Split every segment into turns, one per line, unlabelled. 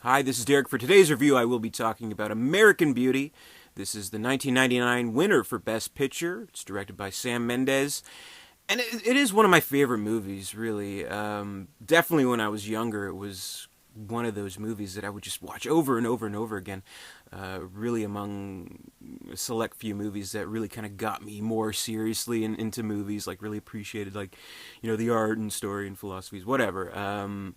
Hi, this is Derek. For today's review, I will be talking about American Beauty. This is the 1999 winner for Best Picture. It's directed by Sam Mendes. And it is one of my favorite movies, really. Definitely when I was younger, it was one of those movies that I would just watch over and over and over again. Really among a select few movies that really kind of got me more seriously into movies, like really appreciated, like, the art and story and philosophies, whatever.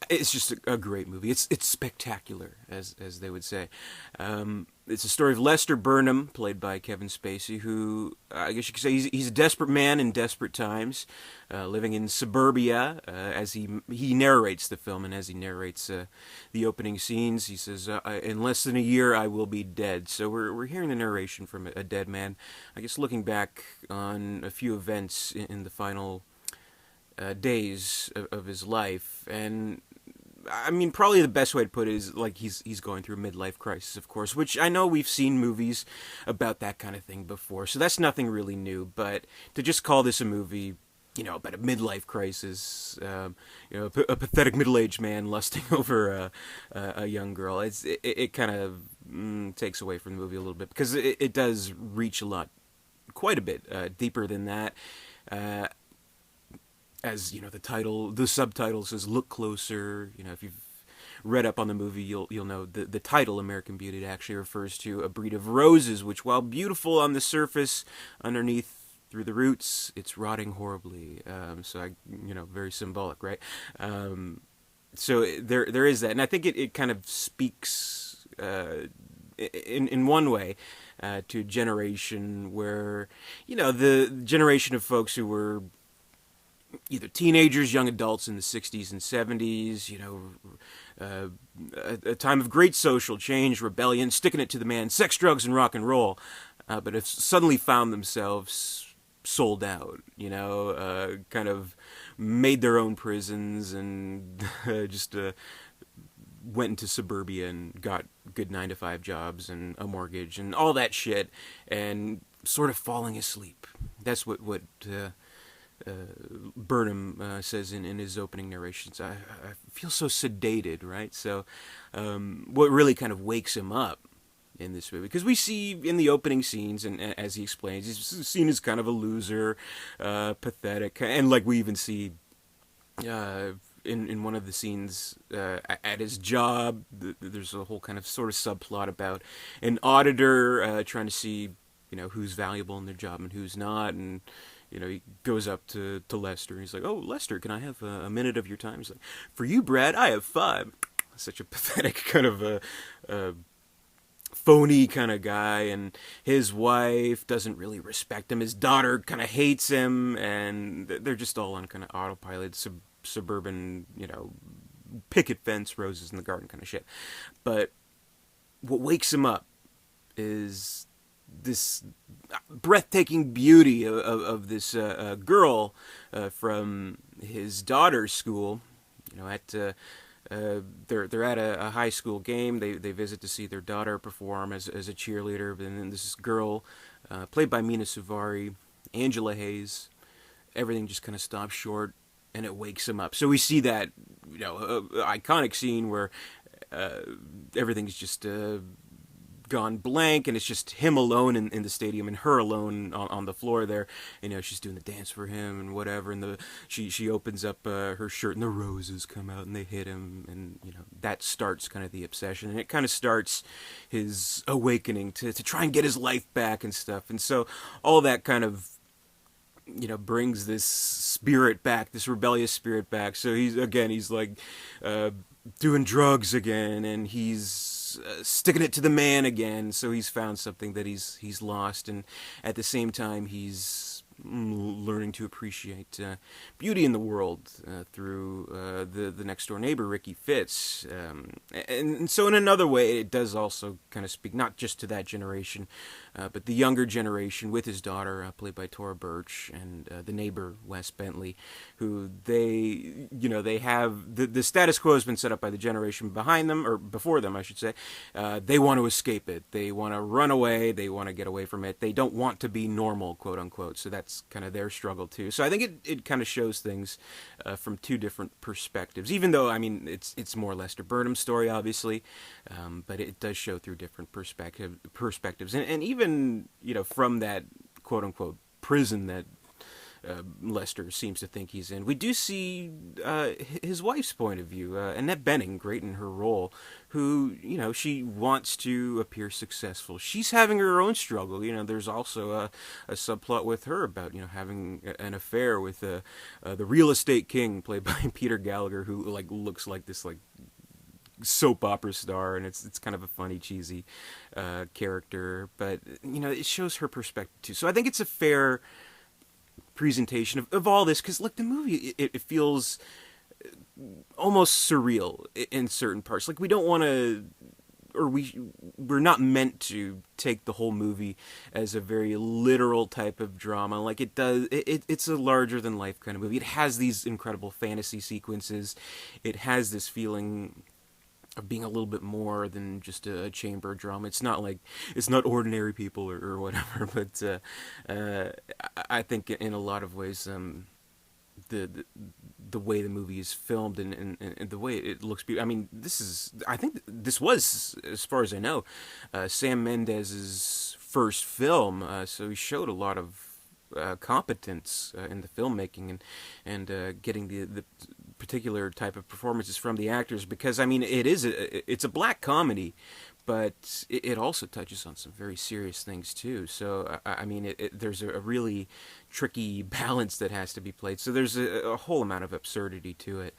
It's just a great movie. It's spectacular, as they would say. It's a story of Lester Burnham, played by Kevin Spacey, who I guess you could say he's a desperate man in desperate times, living in suburbia. As he narrates the film, and as he narrates the opening scenes, he says, "In less than a year, I will be dead." So we're hearing the narration from a dead man. I guess looking back on a few events in the final days of his life. And I mean, probably the best way to put it is like he's going through a midlife crisis, of course, which I know we've seen movies about that kind of thing before, so that's nothing really new. But to just call this a movie, about a midlife crisis, a pathetic middle-aged man lusting over a young girl, it kind of takes away from the movie a little bit, because it does reach quite a bit deeper than that. As the subtitle says, "Look closer." If you've read up on the movie, you'll know the title "American Beauty" actually refers to a breed of roses, which, while beautiful on the surface, underneath through the roots, it's rotting horribly. So very symbolic, right? So there is that, and I think it kind of speaks in one way to a generation where the generation of folks who were either teenagers, young adults in the 60s and 70s, a time of great social change, rebellion, sticking it to the man, sex, drugs, and rock and roll, but have suddenly found themselves sold out, kind of made their own prisons and just went into suburbia and got good 9-to-5 jobs and a mortgage and all that shit, and sort of falling asleep. That's what Burnham says in his opening narrations. I feel so sedated, right? So what really kind of wakes him up in this movie, because we see in the opening scenes, and as he explains, he's seen as kind of a loser, pathetic, and like we even see in one of the scenes at his job, there's a whole kind of sort of subplot about an auditor trying to see who's valuable in their job and who's not, and he goes up to Lester, and he's like, "Oh, Lester, can I have a minute of your time?" He's like, "For you, Brad, I have 5. Such a pathetic kind of a phony kind of guy, and his wife doesn't really respect him. His daughter kind of hates him, and they're just all on kind of autopilot, suburban, picket fence, roses in the garden kind of shit. But what wakes him up is this breathtaking beauty of this girl from his daughter's school. They're at a high school game. They visit to see their daughter perform as a cheerleader. And then this girl, played by Mina Suvari, Angela Hayes, everything just kind of stops short, and it wakes him up. So we see that iconic scene where everything's just gone blank, and it's just him alone in the stadium, and her alone on the floor there. She's doing the dance for him and whatever, and she opens up her shirt, and the roses come out and they hit him, and that starts kind of the obsession, and it kind of starts his awakening to try and get his life back and stuff. And so all that kind of brings this spirit back, this rebellious spirit back. So he's like doing drugs again, and he's sticking it to the man again. So he's found something that he's lost, and at the same time he's learning to appreciate beauty in the world through the next door neighbor, Ricky Fitz. And so in another way, it does also kind of speak not just to that generation, but the younger generation with his daughter, played by Tora Birch, and the neighbor, Wes Bentley, who they have, the status quo has been set up by the generation behind them, or before them, I should say. They want to escape it. They want to run away. They want to get away from it. They don't want to be normal, quote unquote. So that's that's kind of their struggle too. So I think it kind of shows things from two different perspectives. Even though I mean it's more Lester Burnham's story, obviously, but it does show through different perspectives, and even from that quote unquote prison that Lester seems to think he's in. We do see his wife's point of view, Annette Bening, great in her role, who, she wants to appear successful. She's having her own struggle. There's also a subplot with her about, having an affair with the real estate king, played by Peter Gallagher, who, looks like this, soap opera star, and it's kind of a funny, cheesy character. But, it shows her perspective, too. So I think it's a fair presentation of all this, because the movie it feels almost surreal in certain parts. We don't want to, or we're not meant to take the whole movie as a very literal type of drama. It's a larger than life kind of movie. It has these incredible fantasy sequences. It has this feeling of being a little bit more than just a chamber drama. It's not ordinary people or whatever, but I think in a lot of ways the way the movie is filmed and the way it looks beautiful. I mean, I think this was, as far as I know, Sam Mendes' first film, so he showed a lot of competence in the filmmaking and getting the particular type of performances from the actors, because I mean it's a black comedy, but it also touches on some very serious things too. So I mean there's a really tricky balance that has to be played. So there's a whole amount of absurdity to it.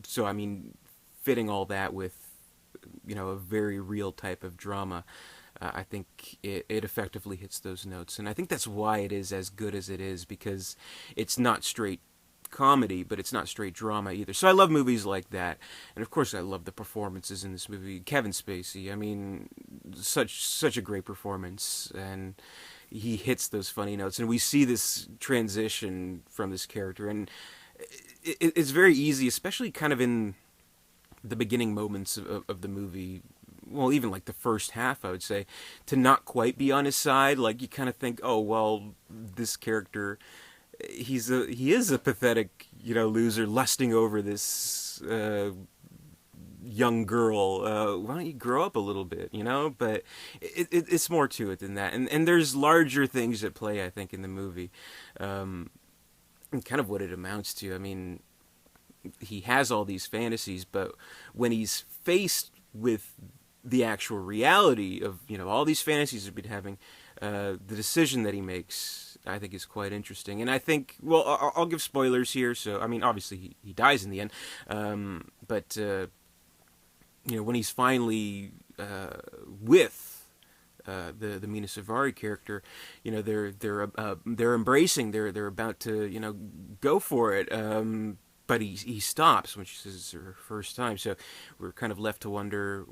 So I mean, fitting all that with a very real type of drama, I think it effectively hits those notes, and I think that's why it is as good as it is, because it's not straight comedy, but it's not straight drama either. So I love movies like that, and of course I love the performances in this movie. Kevin Spacey, I mean, such a great performance, and he hits those funny notes, and we see this transition from this character, and it's very easy, especially kind of in the beginning moments of the movie. Well, even the first half, I would say, to not quite be on his side. You kind of think, oh well, this character, he is a pathetic, loser lusting over this young girl. Why don't you grow up a little bit, But it's more to it than that, and there's larger things at play, I think, in the movie, and kind of what it amounts to. I mean, he has all these fantasies, but when he's faced with the actual reality of all these fantasies he's been having, the decision that he makes, I think, is quite interesting. And I think, well, I'll give spoilers here. So I mean, obviously he dies in the end, but when he's finally with the Mina Suvari character, they're embracing, they're about to go for it. But he stops when she says it's her first time. So we're kind of left to wonder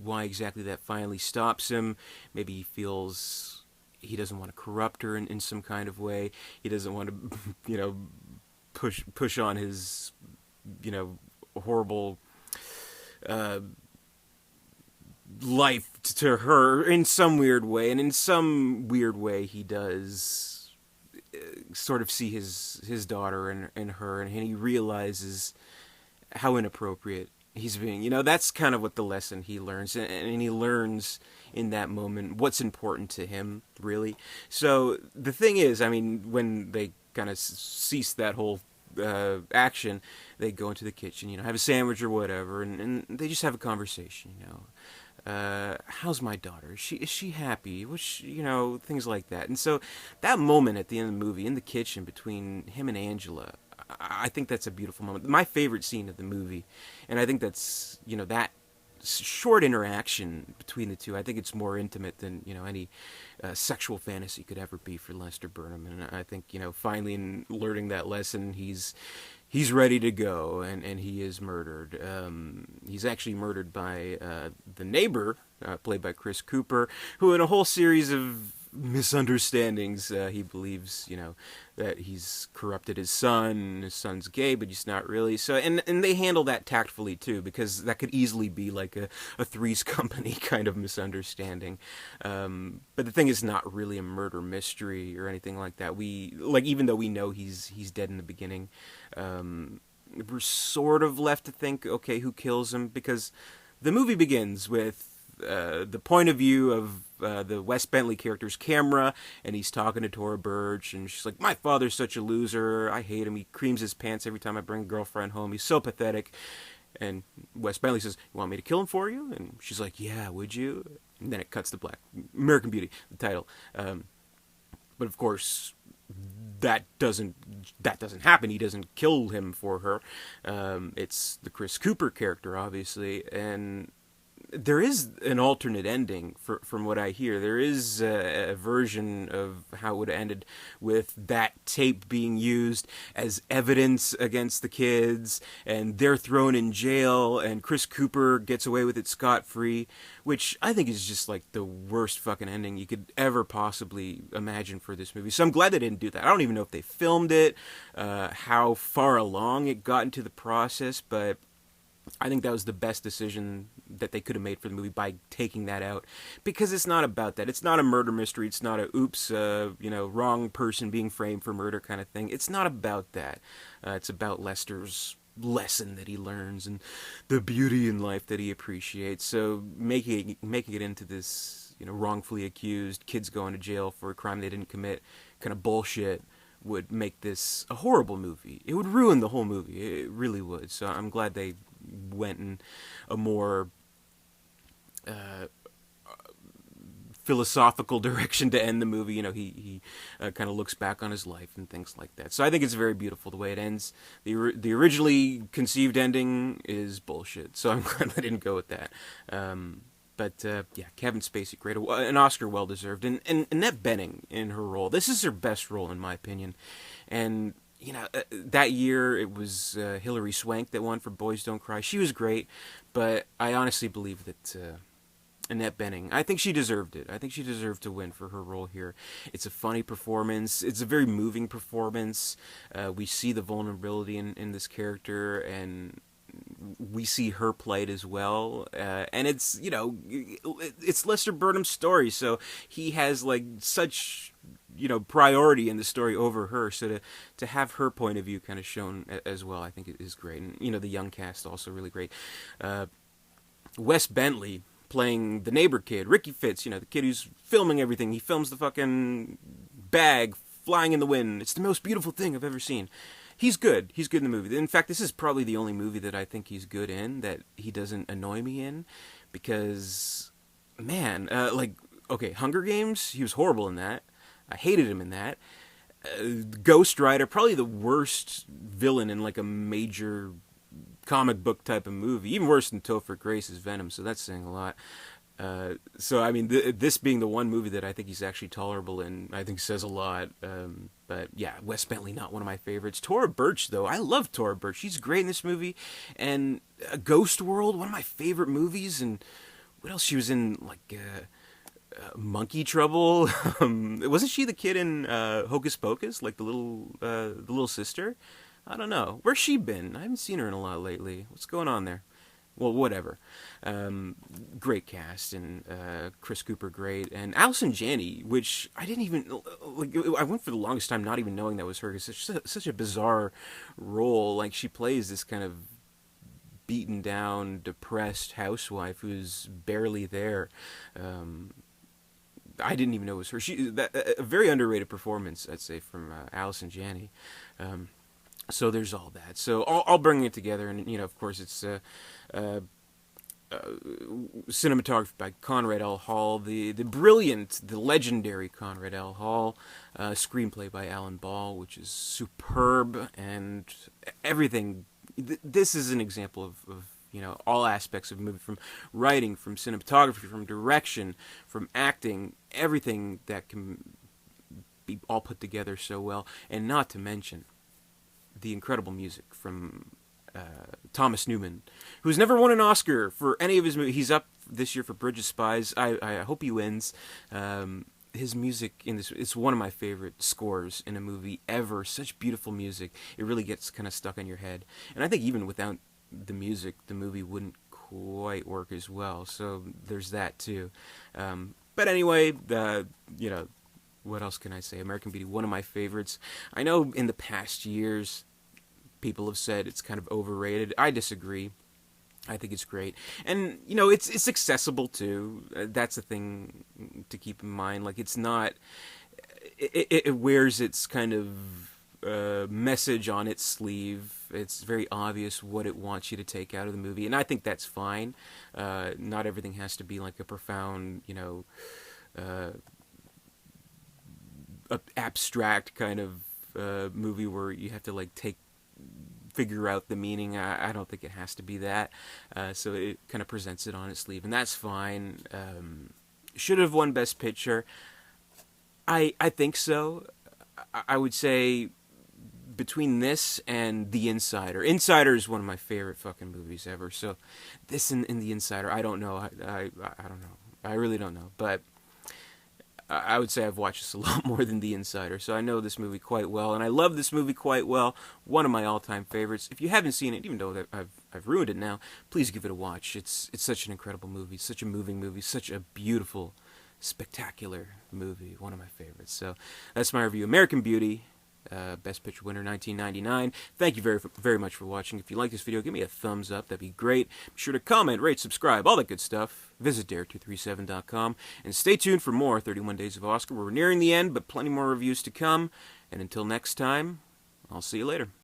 why exactly that finally stops him. Maybe he feels he doesn't want to corrupt her in some kind of way. He doesn't want to, push on his, horrible life to her in some weird way. And in some weird way, he does sort of see his daughter and her, and he realizes how inappropriate he's being. That's kind of what the lesson he learns, and he learns in that moment what's important to him, really. So the thing is, I mean, when they kind of cease that whole action, they go into the kitchen, have a sandwich or whatever, and they just have a conversation, how's my daughter? Is she happy? Things like that. And so that moment at the end of the movie in the kitchen between him and Angela, I think that's a beautiful moment. My favorite scene of the movie, and I think that's that short interaction between the two. I think it's more intimate than any sexual fantasy could ever be for Lester Burnham. And I think finally in learning that lesson, he's ready to go, and he is murdered. He's actually murdered by the neighbor, played by Chris Cooper, who in a whole series of misunderstandings. He believes, that he's corrupted his son, and his son's gay, but he's not really. So, and they handle that tactfully too, because that could easily be like a Three's Company kind of misunderstanding. But the thing is not really a murder mystery or anything like that. Even though we know he's dead in the beginning, we're sort of left to think, okay, who kills him? Because the movie begins with the point of view of the Wes Bentley character's camera, and he's talking to Tora Birch, and she's like, "My father's such a loser. I hate him. He creams his pants every time I bring a girlfriend home. He's so pathetic." And Wes Bentley says, "You want me to kill him for you?" And she's like, "Yeah, would you?" And then it cuts to black. American Beauty, the title. But of course, that doesn't happen. He doesn't kill him for her. It's the Chris Cooper character, obviously, and there is an alternate ending from what I hear. There is a version of how it would have ended with that tape being used as evidence against the kids, and they're thrown in jail, and Chris Cooper gets away with it scot-free, which I think is just like the worst fucking ending you could ever possibly imagine for this movie. So I'm glad they didn't do that. I don't even know if they filmed it, how far along it got into the process, but I think that was the best decision that they could have made for the movie by taking that out, because it's not about that. It's not a murder mystery. It's not a oops, wrong person being framed for murder kind of thing. It's not about that. It's about Lester's lesson that he learns and the beauty in life that he appreciates. So making it into this, wrongfully accused kids going to jail for a crime they didn't commit kind of bullshit would make this a horrible movie. It would ruin the whole movie. It really would. So I'm glad they went in a more philosophical direction to end the movie. He kind of looks back on his life and things like that. So I think it's very beautiful the way it ends. The originally conceived ending is bullshit. So I'm glad they didn't go with that. But Kevin Spacey, great, an Oscar well deserved, and Annette Bening in her role. This is her best role in my opinion, and that year it was Hilary Swank that won for Boys Don't Cry. She was great, but I honestly believe that Annette Bening, I think she deserved it. I think she deserved to win for her role here. It's a funny performance. It's a very moving performance. We see the vulnerability in this character, and we see her plight as well, and it's it's Lester Burnham's story, so he has like such priority in the story over her. So to have her point of view kind of shown as well, I think it is great. And the young cast also really great. Wes Bentley playing the neighbor kid, Ricky Fitz, the kid who's filming everything. He films the fucking bag flying in the wind. It's the most beautiful thing I've ever seen. He's good. He's good in the movie. In fact, this is probably the only movie that I think he's good in, that he doesn't annoy me in, because, man, Hunger Games, he was horrible in that. I hated him in that. Ghost Rider, probably the worst villain in like a major comic book type of movie, even worse than Topher Grace's Venom, so that's saying a lot. So I mean, this being the one movie that I think he's actually tolerable in, I think says a lot. But yeah, Wes Bentley, not one of my favorites. Tora Birch, though, I love Tora Birch. She's great in this movie. And Ghost World, one of my favorite movies. And what else? She was in like Monkey Trouble. Wasn't she the kid in Hocus Pocus, like the little sister? I don't know. Where's she been? I haven't seen her in a lot lately. What's going on there? Well, whatever. Great cast, and Chris Cooper great, and Allison Janney, which I didn't even I went for the longest time not even knowing that was her. It's such a bizarre role. Like, she plays this kind of beaten down, depressed housewife who's barely there. I didn't even know it was her. A very underrated performance, I'd say, from Allison Janney. So there's all that. So I'll bring it together, and of course, it's cinematography by Conrad L. Hall, the brilliant, the legendary Conrad L. Hall, screenplay by Alan Ball, which is superb, and everything. This is an example of all aspects of a movie, from writing, from cinematography, from direction, from acting, everything that can be all put together so well, and not to mention the incredible music from Thomas Newman, who's never won an Oscar for any of his movies. He's up this year for Bridge of Spies. I hope he wins. his music in this, it's one of my favorite scores in a movie ever. Such beautiful music. It really gets kind of stuck in your head. And I think even without the music, the movie wouldn't quite work as well. So there's that too. But anyway, you know, what else can I say? American Beauty, one of my favorites. I know in the past years, people have said it's kind of overrated. I disagree. I think it's great, and you know it's accessible too. That's the thing to keep in mind. Like it's not, it wears its kind of message on its sleeve. It's very obvious what it wants you to take out of the movie, and I think that's fine. Not everything has to be like a profound, you know, abstract kind of movie where you have to like figure out the meaning. I don't think it has to be that. So it kind of presents it on its sleeve, and that's fine. Should have won Best Picture. I think so. I would say between this and The Insider. Insider is one of my favorite fucking movies ever. So this and The Insider, I don't know. I don't know. I really don't know. But I would say I've watched this a lot more than The Insider, so I know this movie quite well, and I love this movie quite well. One of my all-time favorites. If you haven't seen it, even though that I've ruined it now, please give it a watch. It's such an incredible movie, such a moving movie, such a beautiful, spectacular movie. One of my favorites. So that's my review. American Beauty. Best Picture winner 1999. Thank you very, very much for watching. If you like this video, give me a thumbs up. That'd be great. Be sure to comment, rate, subscribe, all that good stuff. Visit dare237.com. And stay tuned for more 31 Days of Oscar. We're nearing the end, but plenty more reviews to come. And until next time, I'll see you later.